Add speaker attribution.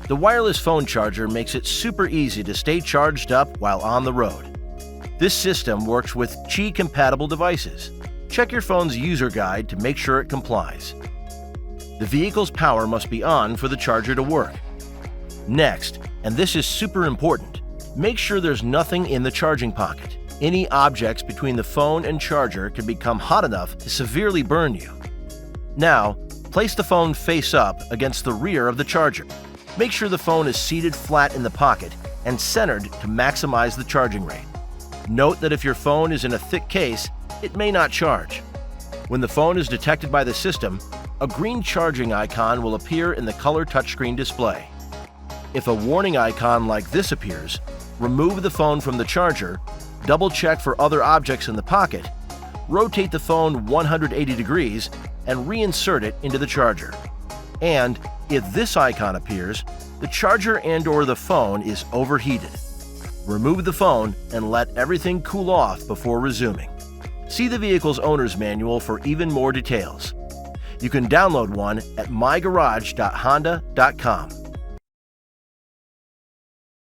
Speaker 1: The wireless phone charger makes it super easy to stay charged up while on the road. This system works with Qi-CompatibleDevices. Check your phone's user guide to make sure it complies. The vehicle's power must be on for the charger to work. Next, and this is super important, make sure there's nothing in the charging pocket. Any objects between the phone and charger can become hot enough to severely burn you. Now, place the phone face up against the rear of the charger. Make sure the phone is seated flat in the pocket and centered to maximize the charging rate. Note that if your phone is in a thick case, it may not charge. When the phone is detected by the system, a green charging icon will appear in the color touchscreen display. If a warning icon like this appears, remove the phone from the charger, double-check for other objects in the pocket, rotate the phone 180 degrees, and reinsert it into the charger. And if this icon appears, the charger and/or the phone is overheated. Remove the phone and let everything cool off before resuming. See the vehicle's owner's manual for even more details. You can download one at mygarage.honda.com.